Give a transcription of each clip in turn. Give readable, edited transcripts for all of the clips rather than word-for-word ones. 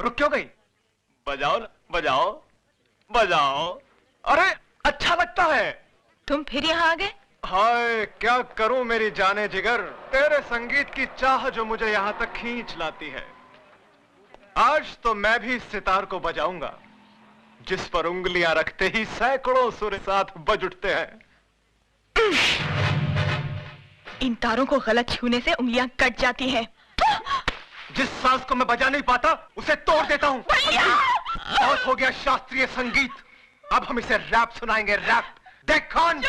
रुक क्यों गई? बजाओ ना, बजाओ बजाओ। अरे अच्छा लगता है। तुम फिर यहाँ आ गए? हाय क्या करूं मेरी जाने जिगर, तेरे संगीत की चाह जो मुझे यहाँ तक खींच लाती है। आज तो मैं भी इस सितार को बजाऊंगा जिस पर उंगलियां रखते ही सैकड़ों सुर साथ बज उठते हैं। इन तारों को गलत छूने से उंगलियां कट जाती हैं। जिस सांस को मैं बजा नहीं पाता उसे तोड़ देता हूँ। बहुत हो गया शास्त्रीय संगीत, अब हम इसे रैप सुनाएंगे, रैप। देख खान,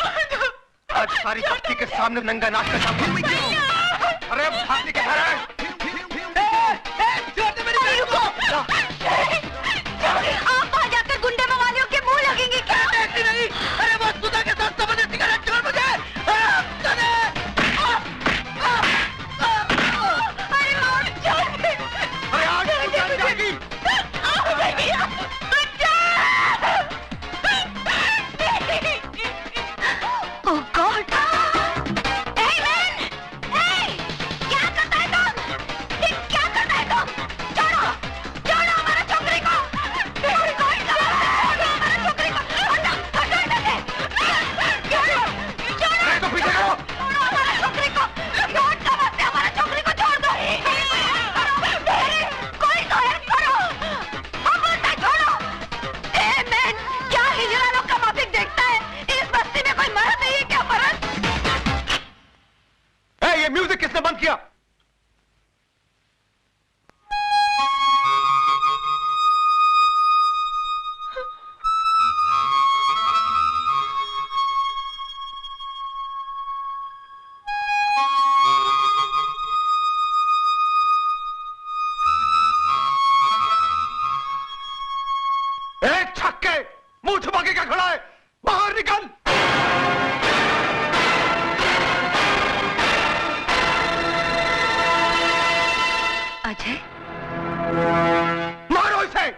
आज सारी बस्ती के सामने नंगा नाच का सामने। अरे भाभी के घर है। आप आ जाकर गुंडे मवालियों के मुंह लगेंगे क्या? नहीं, अरे वो सुधा के साथ समझे सिगरेट छोड़ मुझे। अरे आज जान जाएगी। Oh God! Hey man! Hey! क्या करता है तुम? क्या करता है तुम? छोड़ो! छोड़ो हमारे छोकरी को! कोई हमारे छोकरी को! हटो! हटो इधर से! छोड़ो! छोड़ो! तो पीछे करो! छोड़ो हमारे छोकरी को! नोट का मत हमारे छोकरी को छोड़ दो! कोई तो हेल्प करो! हम बोलते छोड़ो! Hey man! क्या हिजड़ालों का माफिक देखता है? इस बस्ती में कोई मर्द नहीं है क्या? मर्द? ये म्यूजिक किसने बंद किया? छक्के, मुंह छुपा के क्या खड़ा है? बाहर निकल। अजय? मारो इसे।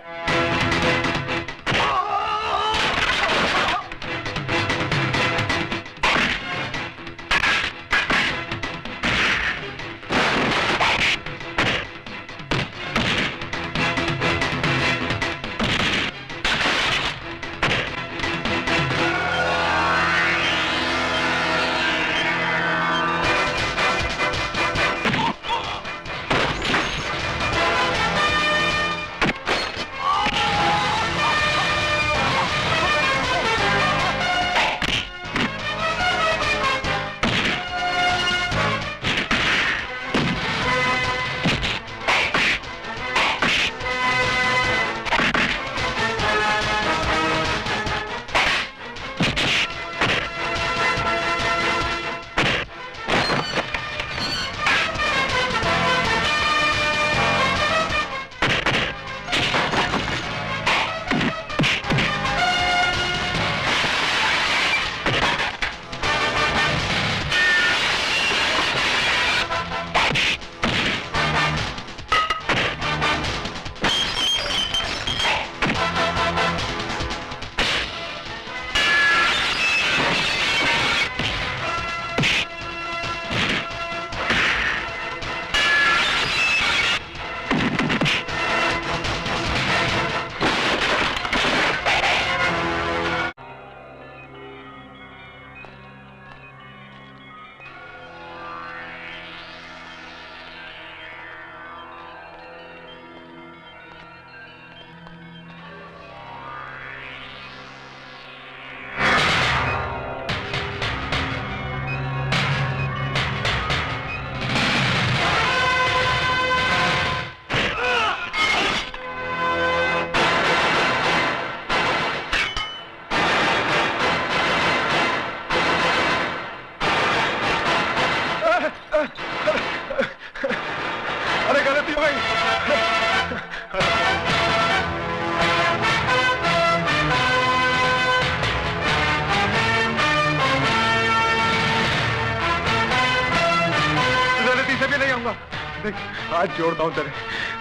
हाथ जोड़ता हूं तेरे,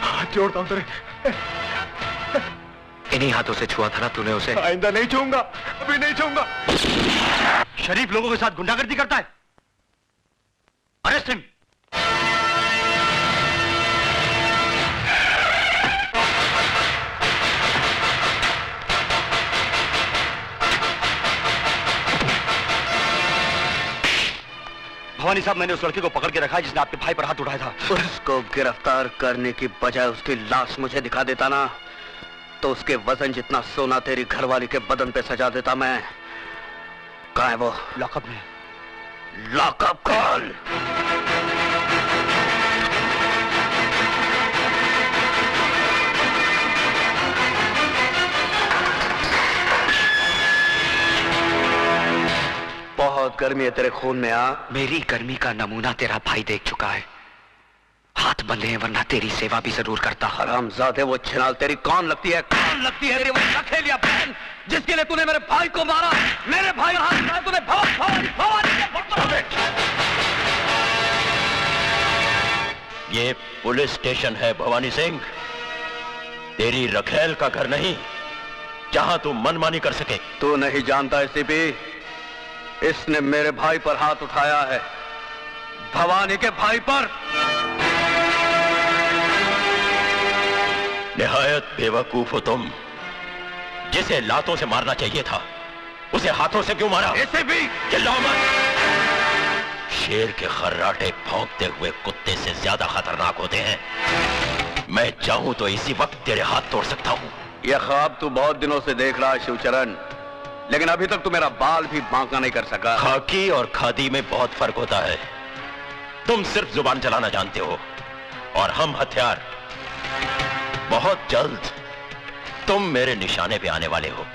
हाथ जोड़ता हूं तेरे। इन्हीं हाथों से छुआ था ना तूने उसे। आइंदा नहीं छूऊंगा, अभी नहीं छूऊंगा। शरीफ लोगों के साथ गुंडागर्दी करता है, अरेस्ट हिम। भवानी साहब, मैंने उस लड़के को पकड़ के रखा है जिसने आपके भाई पर हाथ उठाया था। उसको गिरफ्तार करने की बजाय उसकी लाश मुझे दिखा देता ना, तो उसके वजन जितना सोना तेरी घरवाली के बदन पे सजा देता मैं। कहाँ है वो? लॉकअप में। Lockup call. बहुत गर्मी है तेरे खून में। मेरी गर्मी का नमूना तेरा भाई देख चुका है। हाथ बंधे हैं, वरना तेरी सेवा भी जरूर करता। हरामजादे, वो छिनाल तेरी कौन लगती है? कौन लगती है तेरी वो लखेलिया बहन, जिसके लिए तूने मेरे भाई को मारा? मेरे भाई हाथ में तूने ये पुलिस स्टेशन है भवानी सिंह, तेरी रखेल का घर नहीं जहां तू मनमानी कर सके। तू नहीं जानता है सीपी, इसने मेरे भाई पर हाथ उठाया है, भवानी के भाई पर। निहायत बेवकूफ हो तुम। जिसे लातों से मारना चाहिए था उसे हाथों से क्यों मारा? ऐसे भी चिल्लाओ मत। शेर के खर्राटे भौंकते हुए कुत्ते से ज्यादा खतरनाक होते हैं। मैं चाहूं तो इसी वक्त तेरे हाथ तोड़ सकता हूं। यह ख्वाब तू बहुत दिनों से देख रहा है शिवचरण, लेकिन अभी तक तू मेरा बाल भी बांका नहीं कर सका। खाकी और खादी में बहुत फर्क होता है। तुम सिर्फ जुबान चलाना जानते हो और हम हथियार। बहुत जल्द तुम मेरे निशाने पे आने वाले हो।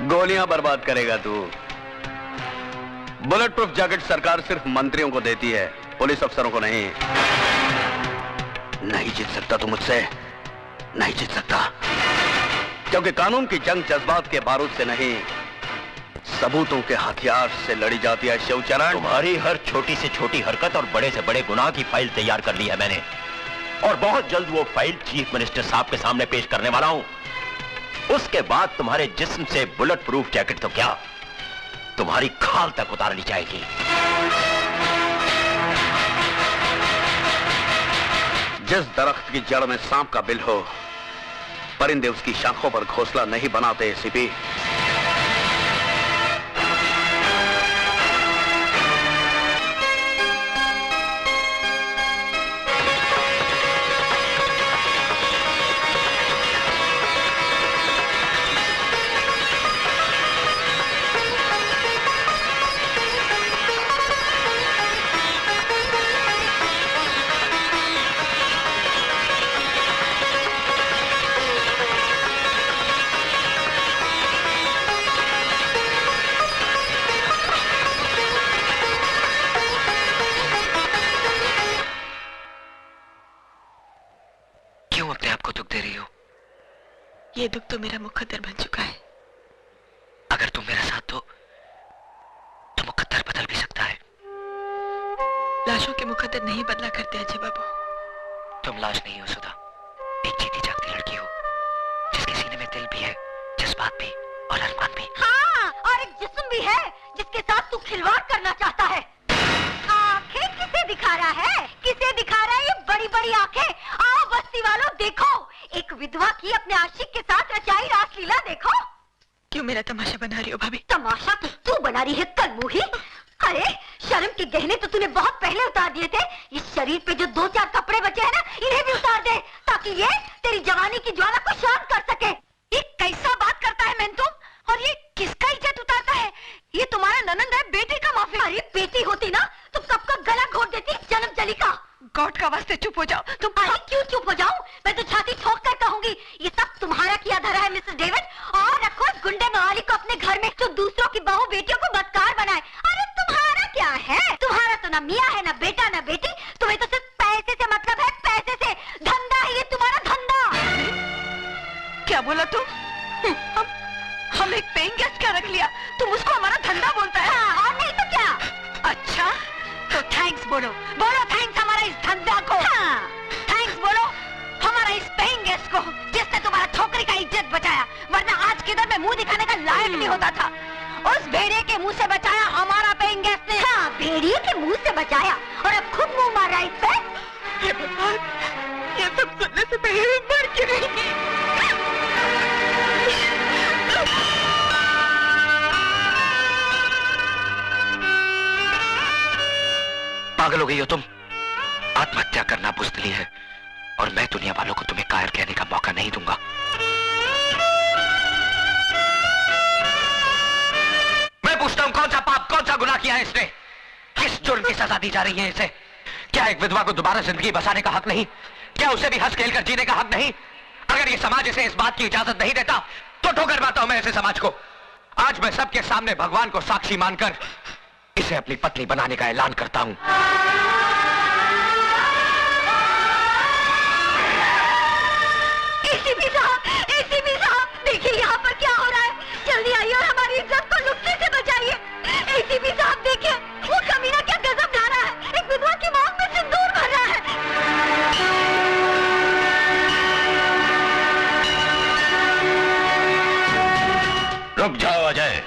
गोलियां बर्बाद करेगा तू। बुलेट प्रूफ जैकेट सरकार सिर्फ मंत्रियों को देती है, पुलिस अफसरों को नहीं। नहीं जीत सकता तू मुझसे, नहीं जीत सकता, क्योंकि कानून की जंग जज्बात के बारूद से नहीं, सबूतों के हथियार से लड़ी जाती है शिवचरण। तुम्हारी हर छोटी से छोटी हरकत और बड़े से बड़े गुनाह की फाइल तैयार कर ली है मैंने, और बहुत जल्द वो फाइल चीफ मिनिस्टर साहब के सामने पेश करने वाला हूं। उसके बाद तुम्हारे जिस्म से बुलेट प्रूफ जैकेट तो क्या, तुम्हारी खाल तक उतार ली जाएगी। जिस दरख्त की जड़ में सांप का बिल हो, परिंदे उसकी शाखों पर घोंसला नहीं बनाते सीपी। ये दुख तो मेरा मुकद्दर बन चुका है। अगर तुम मेरा साथ दो तो मुकद्दर बदल भी सकता है। लाशों के मुकद्दर नहीं बदला करते अजय बाबू। तुम लाश नहीं हो सुधा, एक जीती जागती लड़की हो जिसके सीने में दिल भी है, जज्बात भी और अरमान भी। हाँ, और एक जिस्म भी है जिसके साथ तू खिलवाड़ करना चाहता है। आंखें किसे दिखा रहा है? किसे दिखा रहा है ये बड़ी बड़ी आंखें? आओ बस्ती वालों देखो, एक विधवा की अपने आशिक के साथ रचाई रासलीला देखो। क्यों मेरा तमाशा बना रही हो भाभी? तमाशा तो तू बना रही है कलमुही। अरे शर्म के गहने तो तूने बहुत पहले उतार दिए थे। इस शरीर पे जो 2-4 कपड़े बचे हैं ना, इन्हें भी उतार दे, ताकि ये तेरी जवानी की ज्वाला को शांत कर सके। ये कैसा बात करता है मैन तुम? और ये किसका इज्जत उतारता है? ये तुम्हारा ननंद है, बेटी का माफी। अरे बेटी होती ना तो कब का गला घोट देती जन्म जली का। गॉड का वास्ते चुप हो जाओ तुम। अरे क्यों चुप हो जाऊं? मैं तो छाती ठोक कर कहूंगी, ये सब तुम्हारा किया धरा है मिसेस डेविड। और रखो इस गुंडे मवाली को अपने घर में, जो दूसरों की बहू बेटियों को बदकार बनाए। अरे तुम्हारा क्या है? तुम्हारा तो ना मियाँ है, ना बेटा, ना बेटी। तुम्हें तो सिर्फ पैसे से मतलब है, पैसे से। धंधा है ये तुम्हारा, धंधा। क्या बोला तुम? हम एक पेइंग गेस्ट क्या रख लिया, तुम उसको हमारा धंधा बोलता है? हाँ, और नहीं तो क्या। अच्छा तो थैंक्स बोलो, बोलो थैंक्स हमारा इस धंधा को। हाँ, थैंक्स बोलो हमारा इस पेइंग गेस्ट को, जिसने तुम्हारा छोकरी का इज्जत बचाया, वरना आज के दौर में मुंह दिखाने का लायक नहीं होता था। उस भेड़िए के मुंह से बचाया हमारा पेइंग गेस्ट ने। हाँ, भेड़िए के मुंह से बचाया और अब खुद मुंह मार रहा है इस पे। ये भगवान, ये सब सुनने से पहले मर क्यों नहीं? पागल हो गई हो तुम? आत्महत्या करना बुज़दिली है और मैं दुनिया वालों को तुम्हें कायर कहने का मौका नहीं दूंगा। मैं पूछता हूं, कौन सा पाप, कौन सा गुनाह किया है इसने? किस जुर्म की सजा दी जा रही है इसे? क्या एक विधवा को दोबारा जिंदगी बसाने का हक नहीं? क्या उसे भी हंस खेल कर जीने का हक नहीं? अगर ये समाज इसे इस बात की इजाजत नहीं देता तो ठोकर मारता हूं मैं ऐसे समाज को। आज मैं सबके सामने भगवान को साक्षी मानकर इसे अपनी पत्नी बनाने का ऐलान करता हूं। एसीपी साहब, देखिए यहाँ पर क्या हो रहा है। जल्दी आइए और हमारी इज्जत को लुटने से बचाइए। एसीपी साहब देखिए, वो कमीना क्या गजब ला रहा है। एक विधवा की मांग में सिंदूर भर रहा है। रुक जाओ अजय,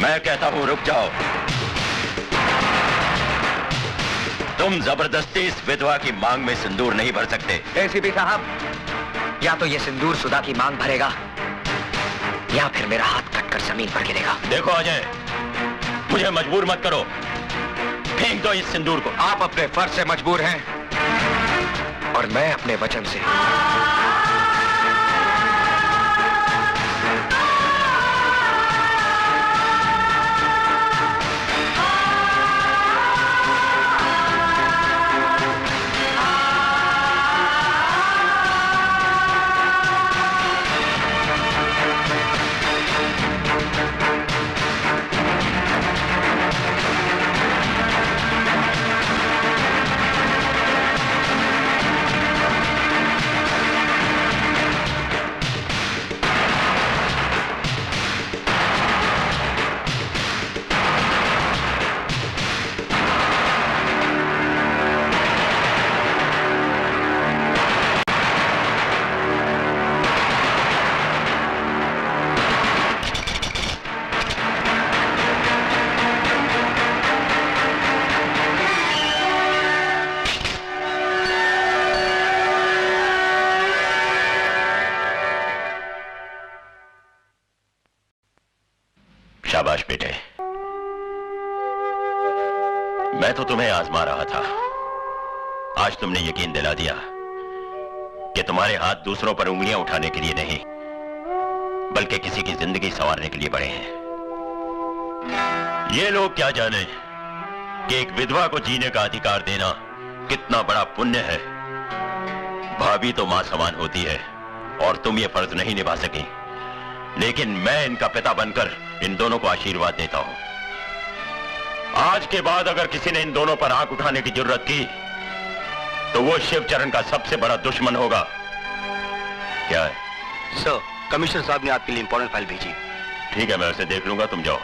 मैं कहता हूं रुक जाओ। तुम जबरदस्ती इस विधवा की मांग में सिंदूर नहीं भर सकते। एसीपी साहब, या तो ये सिंदूर सुधा की मांग भरेगा या फिर मेरा हाथ कटकर जमीन पर गिरेगा। देखो अजय, मुझे मजबूर मत करो, फेंक दो इस सिंदूर को। आप अपने फर्ज से मजबूर हैं और मैं अपने वचन से। शाबाश बेटे, मैं तो तुम्हें आजमा रहा था। आज तुमने यकीन दिला दिया कि तुम्हारे हाथ दूसरों पर उंगलियां उठाने के लिए नहीं, बल्कि किसी की जिंदगी संवारने के लिए बड़े हैं। ये लोग क्या जाने कि एक विधवा को जीने का अधिकार देना कितना बड़ा पुण्य है। भाभी तो मां समान होती है और तुम ये फर्ज नहीं निभा सकी, लेकिन मैं इनका पिता बनकर इन दोनों को आशीर्वाद देता हूं। आज के बाद अगर किसी ने इन दोनों पर आंख उठाने की जरूरत की तो वो शिवचरण का सबसे बड़ा दुश्मन होगा। क्या है? सर, कमिश्नर साहब ने आपके लिए इंपॉर्टेंट फाइल भेजी। ठीक है, मैं उसे देख लूंगा, तुम जाओ।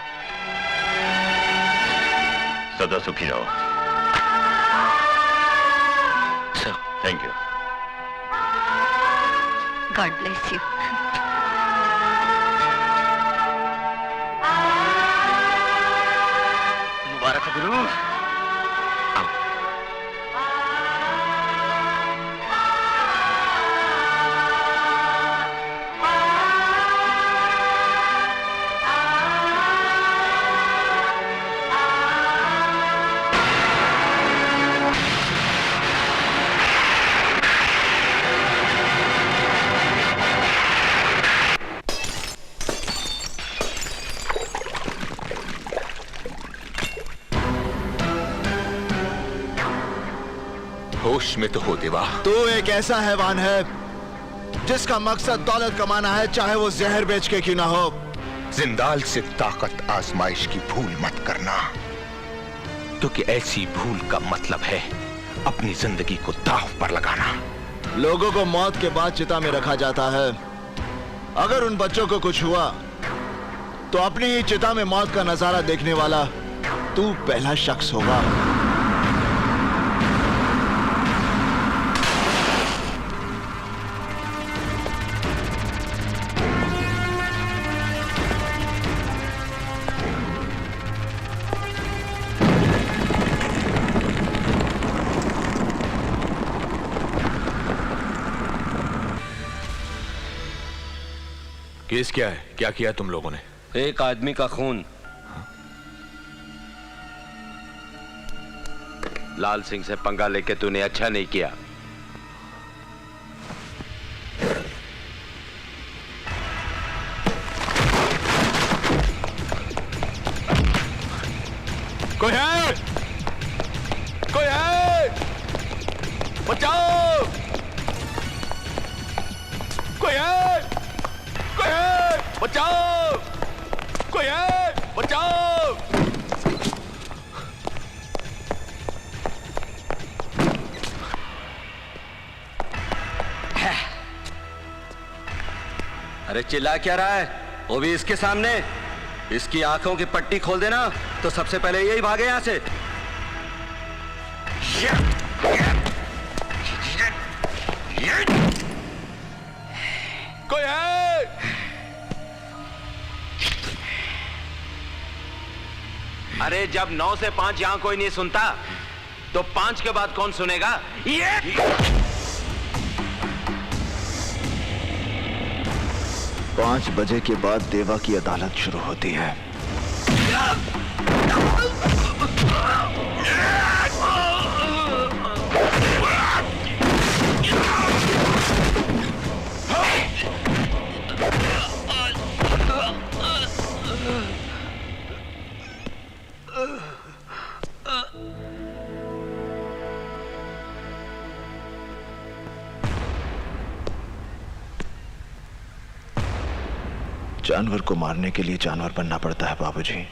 सदा सुखी रहो। Sir, thank you. God bless you. मुबारक हो गुरु। होश में तो हो देवा। तू एक ऐसा हैवान है जिसका मकसद दौलत कमाना है, चाहे वो जहर बेच के क्यों ना हो। जिंदाल से ताकत आजमाइश की भूल मत करना, क्योंकि ऐसी भूल का मतलब है अपनी जिंदगी को दांव पर लगाना। लोगों को मौत के बाद चिता में रखा जाता है। अगर उन बच्चों को कुछ हुआ तो अपनी ही चिता में मौत का नजारा देखने वाला तू पहला शख्स होगा। केस क्या है? क्या किया तुम लोगों ने? एक आदमी का खून। लाल सिंह से पंगा लेके तूने अच्छा नहीं किया। कोई है? कोई है? बचाओ! कोई है? कोई है? बचाओ! कोई है? बचाओ! अरे चिल्ला क्या रहा है? वो भी इसके सामने। इसकी आंखों की पट्टी खोल देना तो सबसे पहले यही भागे यहां से। कोई है? अरे जब 9 से 5 यहां कोई नहीं सुनता तो 5 के बाद कौन सुनेगा? ये 5 बजे के बाद देवा की अदालत शुरू होती है। जानवर को मारने के लिए जानवर बनना पड़ता है बाबूजी।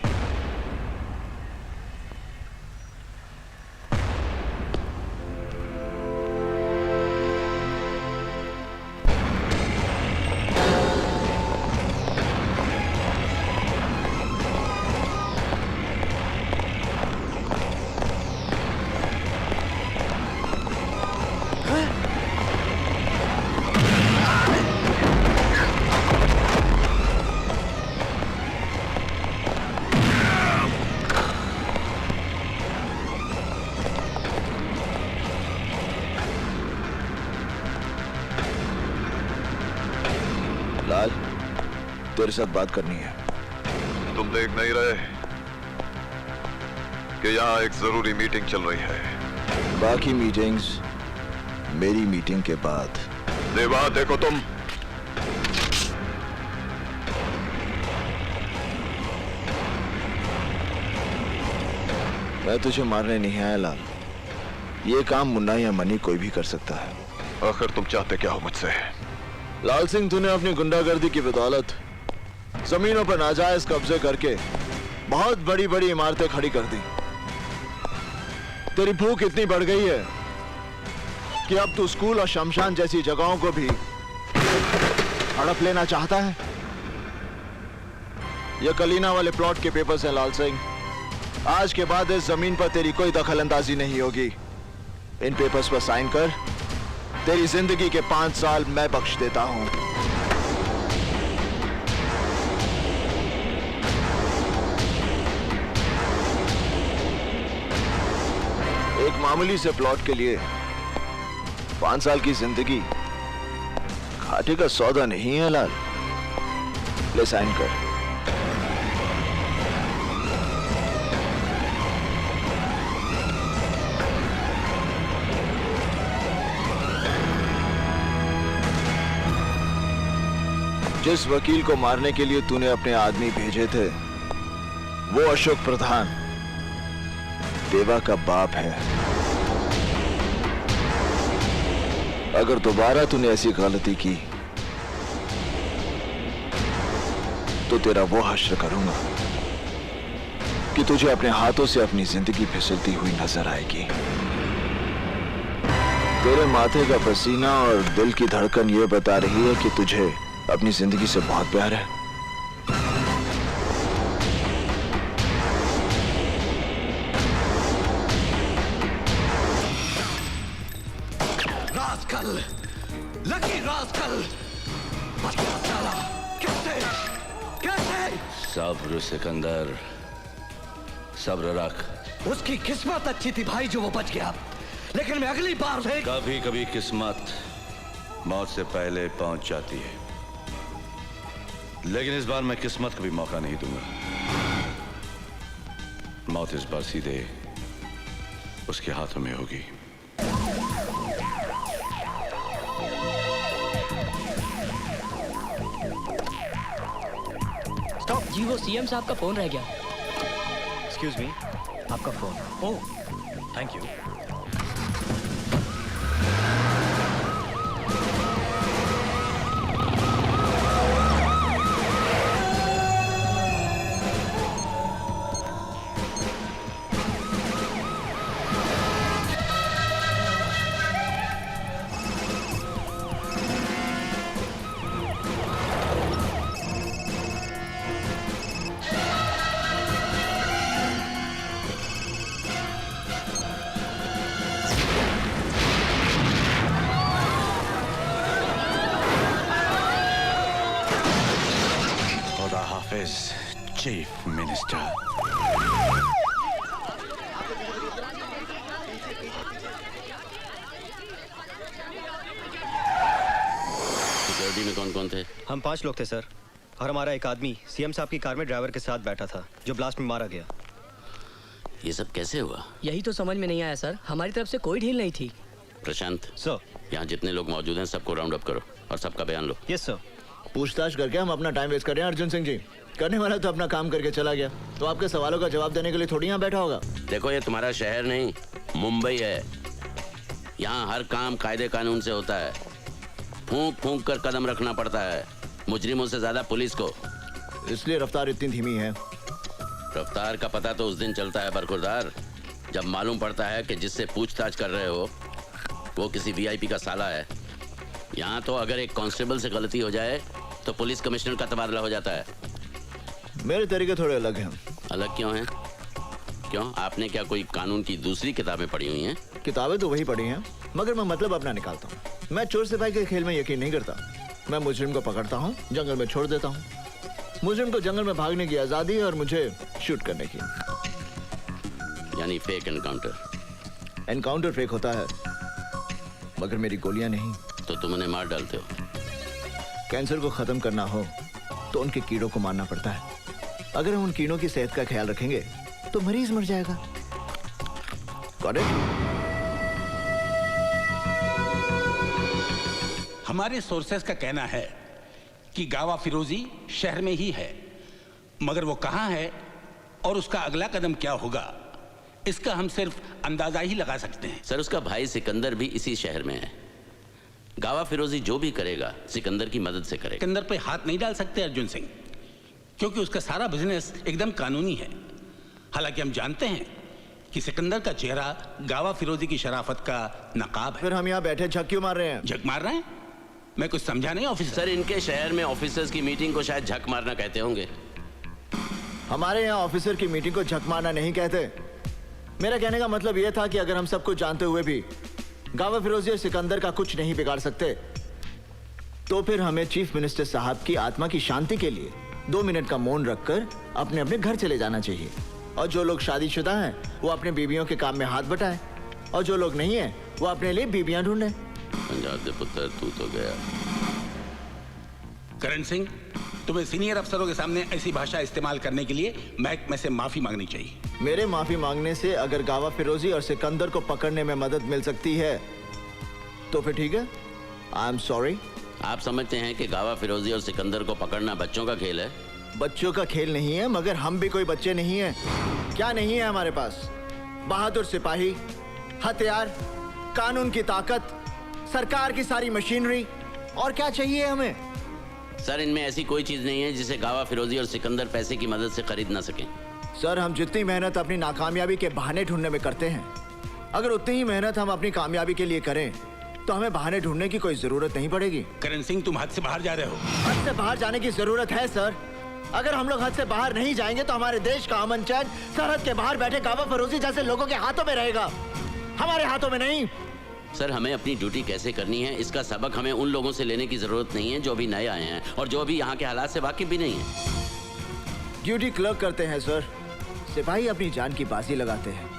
लाल, तेरे साथ बात करनी है। तुम देख नहीं रहे कि यहाँ एक जरूरी मीटिंग चल रही है? बाकी मीटिंग्स मेरी मीटिंग के बाद। देवा देखो तुम, मैं तुझे मारने नहीं आया लाल। ये काम मुन्ना या मनी कोई भी कर सकता है। आखिर तुम चाहते क्या हो मुझसे? लाल सिंह, तूने अपनी गुंडागर्दी की बदौलत जमीनों पर नाजायज कब्जे करके बहुत बड़ी बड़ी इमारतें खड़ी कर दी। तेरी भूख इतनी बढ़ गई है कि अब तू स्कूल और शमशान जैसी जगहों को भी हड़प लेना चाहता है। ये कलीना वाले प्लॉट के पेपर्स हैं लाल सिंह। आज के बाद इस जमीन पर तेरी कोई दखलंदाजी नहीं होगी। इन पेपर्स पर साइन कर। तेरी जिंदगी के 5 साल मैं बख्श देता हूं। एक मामूली से प्लॉट के लिए 5 साल की जिंदगी घाटे का सौदा नहीं है लाल। ले साइन कर। जिस वकील को मारने के लिए तूने अपने आदमी भेजे थे वो अशोक प्रधान देवा का बाप है। अगर दोबारा तूने ऐसी गलती की तो तेरा वो हश्र करूंगा कि तुझे अपने हाथों से अपनी जिंदगी फिसलती हुई नजर आएगी। तेरे माथे का पसीना और दिल की धड़कन ये बता रही है कि तुझे अपनी जिंदगी से बहुत प्यार है। रास्कल, लकी रास्कल, साला, कैसे? सब्र सिकंदर, सब्र रख। उसकी किस्मत अच्छी थी भाई जो वो बच गया, लेकिन मैं अगली बार से कभी कभी किस्मत मौत से पहले पहुंच जाती है, लेकिन इस बार मैं किस्मत को भी मौका नहीं दूंगा। मौत इस बार सीधे उसके हाथों में होगी। स्टॉप जी, वो सीएम साहब का फोन रह गया। एक्सक्यूज मी, आपका phone. Oh, thank you. Chief minister. Security में कौन कौन थे? हम 5 लोग थे सर, और हमारा एक आदमी सीएम साहब की कार में ड्राइवर के साथ बैठा था जो ब्लास्ट में मारा गया। ये सब कैसे हुआ? यही तो समझ में नहीं आया सर, हमारी तरफ से कोई ढील नहीं थी। प्रशांत सर, यहाँ जितने लोग मौजूद हैं सबको राउंड अप करो और सबका बयान लो। Yes sir. पूछताछ करके हम अपना टाइम वेस्ट कर रहे हैं अर्जुन सिंह जी। करने वाला तो अपना काम करके चला गया, तो आपके सवालों का जवाब देने के लिए थोड़ी यहाँ बैठा होगा। देखो, ये तुम्हारा शहर नहीं मुंबई है। यहाँ हर काम कायदे कानून से होता है। फूंक फूंक कर कदम रखना पड़ता है, मुजरिमों से ज्यादा पुलिस को। इसलिए रफ्तार इतनी धीमी है। रफ्तार का पता तो उस दिन चलता है बरखुरदार, जब मालूम पड़ता है कि जिससे पूछताछ कर रहे हो वो किसी वीआईपी का साला है। यहाँ तो अगर एक कांस्टेबल से गलती हो जाए तो पुलिस कमिश्नर का तबादला हो जाता है। मेरे तरीके थोड़े अलग हैं। अलग क्यों हैं? क्यों, आपने क्या कोई कानून की दूसरी किताबें पढ़ी हुई हैं? किताबें तो वही पढ़ी हैं, मगर मैं मतलब अपना निकालता हूँ। मैं चोर सिपाही के खेल में यकीन नहीं करता। मैं मुजरिम को पकड़ता हूँ, जंगल में छोड़ देता हूँ। मुजरिम को जंगल में भागने की आजादी है और मुझे शूट करने की। यानी फेक एनकाउंटर। एनकाउंटर फेक होता है, मगर मेरी गोलियां नहीं। तो तुम उन्हें मार डालते हो। कैंसर को खत्म करना हो तो उनके कीड़ों को मारना पड़ता है। अगर हम उन कीड़ों की सेहत का ख्याल रखेंगे तो मरीज मर जाएगा। Got it? हमारे सोर्सेस का कहना है कि गावा फिरोजी शहर में ही है, मगर वो कहां है और उसका अगला कदम क्या होगा, इसका हम सिर्फ अंदाजा ही लगा सकते हैं। सर, उसका भाई सिकंदर भी इसी शहर में है। गावा फिरोजी जो भी करेगा सिकंदर की मदद से करेगा। सिकंदर पे हाथ नहीं डाल सकते अर्जुन सिंह, क्योंकि उसका सारा बिजनेस एकदम कानूनी है। हालांकि हम जानते हैं कि सिकंदर का चेहरा गावा फिरोजी की शराफत का नकाब है। फिर हम यहाँ बैठे झक क्यों मार रहे हैं? झक मार रहे हैं? मैं कुछ समझा नहीं ऑफिसर। सर, इनके शहर में ऑफिसर्स की मीटिंग को शायद झक मारना कहते होंगे। हमारे यहाँ ऑफिसर की मीटिंग को झक मारना नहीं कहते। मेरा कहने का मतलब यह था कि अगर हम सब कुछ जानते हुए भी गावा फिरोजी और सिकंदर का कुछ नहीं बिगाड़ सकते, तो फिर हमें चीफ मिनिस्टर साहब की आत्मा की शांति के लिए 2 मिनट का मौन रखकर अपने अपने घर चले जाना चाहिए। और जो लोग शादीशुदा हैं वो अपने बीवियों के काम में हाथ बटाएं, और जो लोग नहीं हैं वो अपने लिए बीवियां ढूंढें। पंजाब दे पुत्र, तू तो गया। करण सिंह, तुम्हें सीनियर अफसरों के सामने ऐसी भाषा इस्तेमाल करने के लिए महकमे से माफी मांगनी चाहिए। मेरे माफी मांगने से अगर गावा फिरोजी और सिकंदर को पकड़ने में मदद मिल सकती है तो फिर ठीक है। I am sorry. आप समझते हैं कि गावा फिरोजी और सिकंदर को पकड़ना बच्चों का खेल है? बच्चों का खेल नहीं है, मगर हम भी कोई बच्चे नहीं हैं। क्या नहीं है हमारे पास? बहादुर सिपाही, हथियार, कानून की ताकत, सरकार की सारी मशीनरी, और क्या चाहिए हमें? सर, इनमें ऐसी कोई चीज नहीं है जिसे गावा फिरोजी और सिकंदर पैसे की मदद से खरीद ना सकें। सर, हम जितनी मेहनत अपनी नाकामयाबी के बहाने ढूंढने में करते हैं, अगर उतनी ही मेहनत हम अपनी कामयाबी के लिए करें तो हमें बहाने ढूंढने की कोई जरूरत नहीं पड़ेगी। करण सिंह, तुम हद से बाहर जा रहे हो। हद से बाहर जाने की जरूरत है सर। अगर हम लोग हद से बाहर नहीं जाएंगे तो हमारे देश का अमन चैन सरहद के बाहर बैठे गावा फिरोजी जैसे लोगों के हाथों में रहेगा, हमारे हाथों में नहीं। सर, हमें अपनी ड्यूटी कैसे करनी है इसका सबक हमें उन लोगों से लेने की जरूरत नहीं है जो अभी नए आए हैं और जो अभी यहाँ के हालात से वाकिफ भी नहीं है। ड्यूटी क्लर्क करते हैं सर, सिपाही अपनी जान की बाजी लगाते हैं।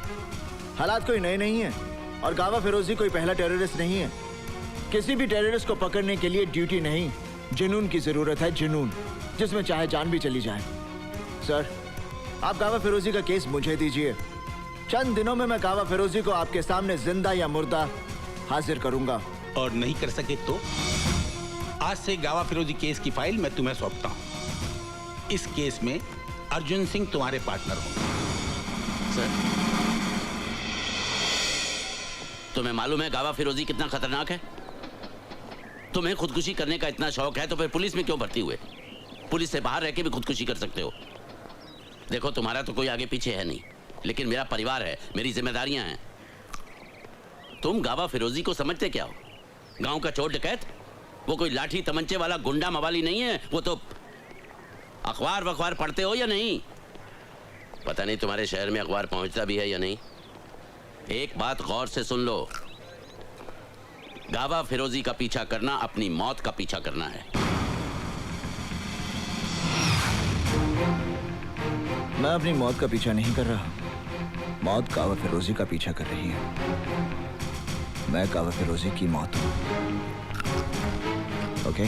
हालात कोई नए नहीं है और गावा फिरोजी कोई पहला टेररिस्ट नहीं है। किसी भी टेररिस्ट को पकड़ने के लिए ड्यूटी नहीं, जुनून की जरूरत है, जुनून, जिसमें चाहे जान भी चली जाए। सर, आप गावा फिरोजी का केस मुझे दीजिए, चंद दिनों में मैं गावा फिरोजी को आपके सामने जिंदा या मुर्दा हाजिर करूंगा। और नहीं कर सके तो आज से गावा फिरोजी केस की फाइल मैं तुम्हें सौंपता हूं। इस केस में अर्जुन सिंह तुम्हारे पार्टनर होंगे। सर, तुम्हें मालूम है गावा फिरोजी कितना खतरनाक है? तुम्हें खुदकुशी करने का इतना शौक है तो फिर पुलिस में क्यों भर्ती हुए? पुलिस से बाहर रह के भी खुदकुशी कर सकते हो। देखो, तुम्हारा तो कोई आगे पीछे है नहीं, लेकिन मेरा परिवार है, मेरी जिम्मेदारियां हैं। तुम गावा फिरोजी को समझते क्या हो? गांव का चोर डकैत? वो कोई लाठी तमंचे वाला गुंडा मवाली नहीं है। वो तो अखबार वखबार पढ़ते हो या नहीं? पता नहीं तुम्हारे शहर में अखबार पहुंचता भी है या नहीं। एक बात गौर से सुन लो, गावा फिरोजी का पीछा करना अपनी मौत का पीछा करना है। मैं अपनी मौत का पीछा नहीं कर रहा, मौत गावा फिरोजी का पीछा कर रही है। मैं गावा फिरोजी की मौत हूं। ओके?